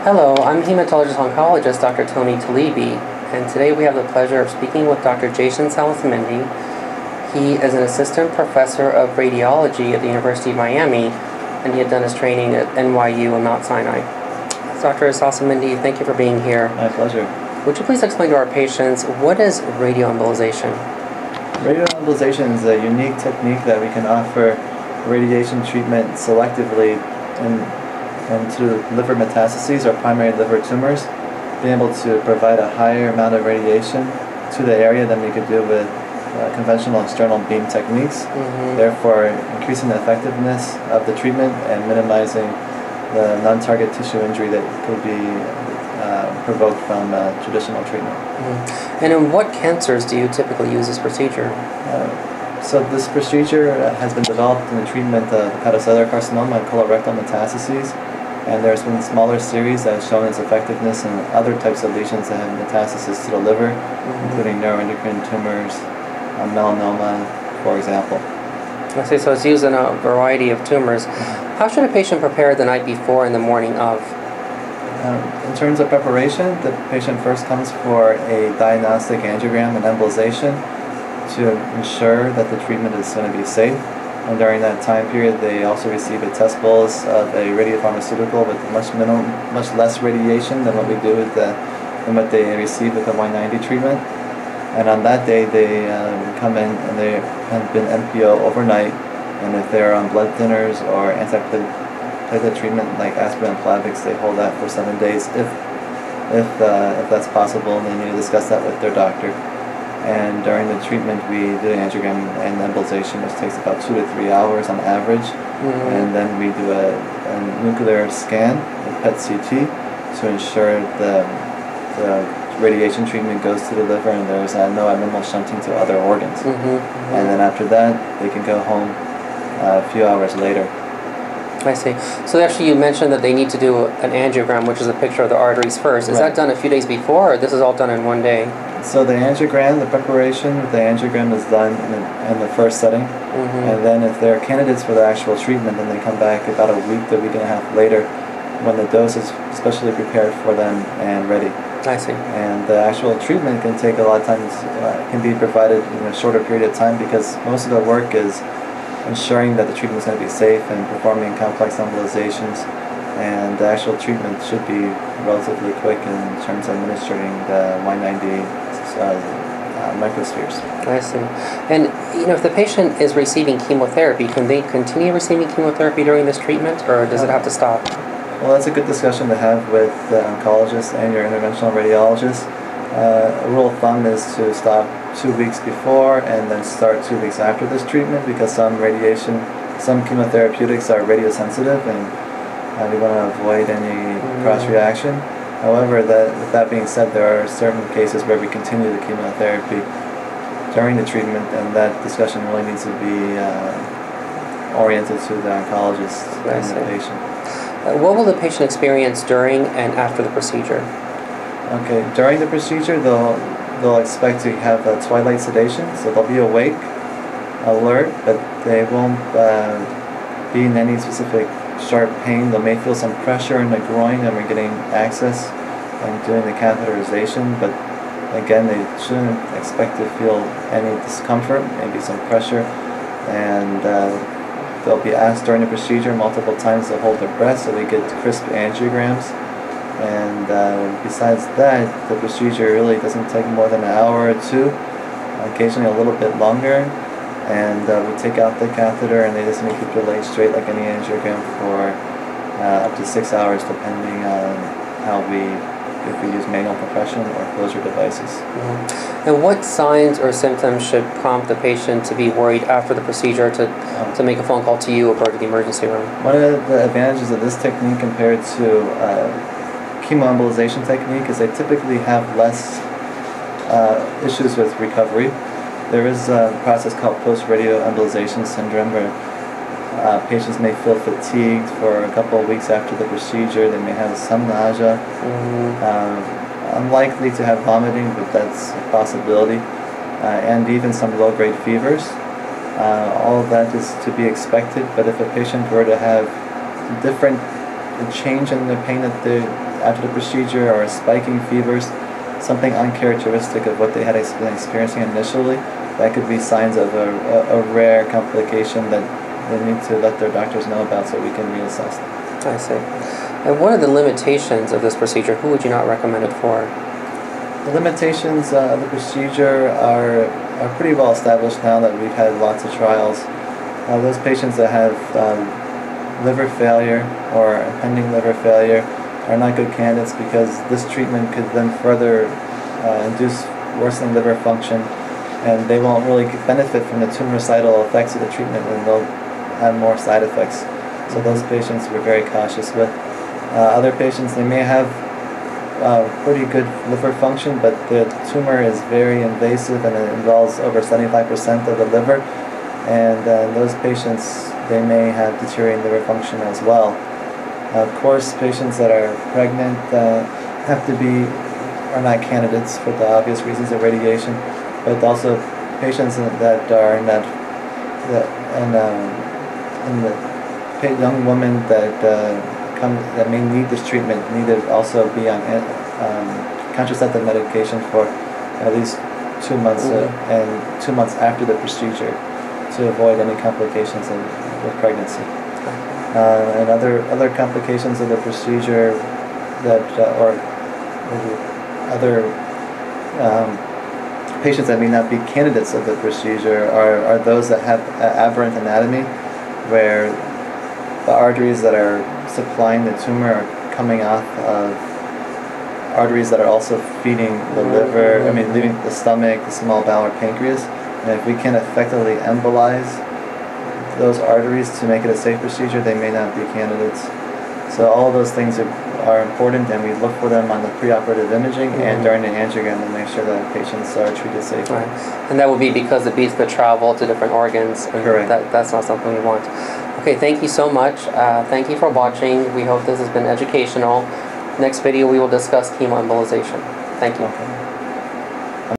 Hello, I'm hematologist-oncologist Dr. Tony Talebi, and today we have the pleasure of speaking with Dr. Salsamendi. He is an assistant professor of radiology at the University of Miami, and he had done his training at NYU and Mount Sinai. Dr. Salsamendi, thank you for being here. My pleasure. Would you please explain to our patients, what is radioembolization? Radioembolization is a unique technique that we can offer radiation treatment selectively into liver metastases or primary liver tumors, being able to provide a higher amount of radiation to the area than we could do with conventional external beam techniques, therefore increasing the effectiveness of the treatment and minimizing the non-target tissue injury that could be provoked from traditional treatment. And in what cancers do you typically use this procedure? So this procedure has been developed in the treatment of hepatocellular carcinoma and colorectal metastases, and there's been smaller series that have shown its effectiveness in other types of lesions that have metastasis to the liver, including neuroendocrine tumors, melanoma, for example. I see, so it's used in a variety of tumors. How should a patient prepare the night before and the morning of? In terms of preparation, the patient first comes for a diagnostic angiogram and embolization to ensure that the treatment is going to be safe. And during that time period, they also receive a test bolus of a radiopharmaceutical with much less radiation than what we do with what they receive with the Y90 treatment. And on that day, they come in and they have been MPO overnight. And if they're on blood thinners or antiplatelet treatment like aspirin and Plavix, they hold that for 7 days if that's possible. And they need to discuss that with their doctor. And during the treatment, we do an angiogram and embolization, which takes about 2 to 3 hours on average. And then we do a nuclear scan, a PET CT, to ensure the radiation treatment goes to the liver and there's no abnormal shunting to other organs. And then after that, they can go home a few hours later. I see. So actually you mentioned that they need to do an angiogram, which is a picture of the arteries first. Is that done a few days before, or this is all done in one day? So the angiogram, the preparation with the angiogram is done in the first setting. And then if they're candidates for the actual treatment, then they come back about a week and a half later when the dose is specially prepared for them and ready. I see. And the actual treatment can take a lot of times, can be provided in a shorter period of time because most of the work is ensuring that the treatment is going to be safe and performing complex embolizations, and the actual treatment should be relatively quick in terms of administering the Y90 microspheres. I see. And if the patient is receiving chemotherapy, can they continue receiving chemotherapy during this treatment, or does it have to stop? Well, that's a good discussion to have with the oncologist and your interventional radiologist. A rule of thumb is to stop 2 weeks before and then start 2 weeks after this treatment, because some chemotherapeutics are radiosensitive and we want to avoid any cross reaction. However, with that being said, there are certain cases where we continue the chemotherapy during the treatment, and that discussion really needs to be oriented to the oncologist and the patient. What will the patient experience during and after the procedure? Okay, during the procedure, they'll expect to have a twilight sedation, so they'll be awake, alert, but they won't be in any specific sharp pain. They may feel some pressure in the groin, and we're getting access and doing the catheterization, but again, they shouldn't expect to feel any discomfort, maybe some pressure, and they'll be asked during the procedure multiple times to hold their breath so they get crisp angiograms. And besides that, the procedure really doesn't take more than an hour or two, occasionally a little bit longer. And we take out the catheter, and they just need to keep their legs straight like any angiogram for up to 6 hours, depending on if we use manual compression or closure devices. And what signs or symptoms should prompt the patient to be worried after the procedure to make a phone call to you or go to the emergency room? One of the advantages of this technique compared to chemoembolization technique is they typically have less issues with recovery. There is a process called post-radioembolization syndrome where patients may feel fatigued for a couple of weeks after the procedure. They may have some nausea. Unlikely to have vomiting, but that's a possibility. And even some low-grade fevers. All of that is to be expected, but if a patient were to have different change in the pain that after the procedure, or spiking fevers, something uncharacteristic of what they had been experiencing initially, that could be signs of a rare complication that they need to let their doctors know about so we can reassess them. I see. And what are the limitations of this procedure? Who would you not recommend it for? The limitations of the procedure are pretty well established now that we've had lots of trials. Those patients that have liver failure or impending liver failure are not good candidates, because this treatment could then further induce worsening liver function, and they won't really benefit from the tumoricidal effects of the treatment, and they'll have more side effects. So those patients we're very cautious with. Other patients, they may have pretty good liver function, but the tumor is very invasive and it involves over 75% of the liver, and those patients, they may have deteriorating liver function as well. Of course, patients that are pregnant are not candidates for the obvious reasons of radiation, but also patients that are in the young women that may need this treatment need to also be on contraceptive medication for at least 2 months and 2 months after the procedure to avoid any complications with pregnancy. And other complications of the procedure or other patients that may not be candidates of the procedure are those that have aberrant anatomy, where the arteries that are supplying the tumor are coming off of arteries that are also feeding the liver, leaving the stomach, the small bowel, or pancreas. And if we can effectively embolize those arteries to make it a safe procedure, they may not be candidates. So all of those things are important, and we look for them on the preoperative imaging and during the angiogram to make sure that patients are treated safely. Right. And that would be because the beads could travel to different organs, and correct. That's not something we want. Okay, thank you so much. Thank you for watching. We hope this has been educational. Next video we will discuss chemoembolization. Thank you. Okay.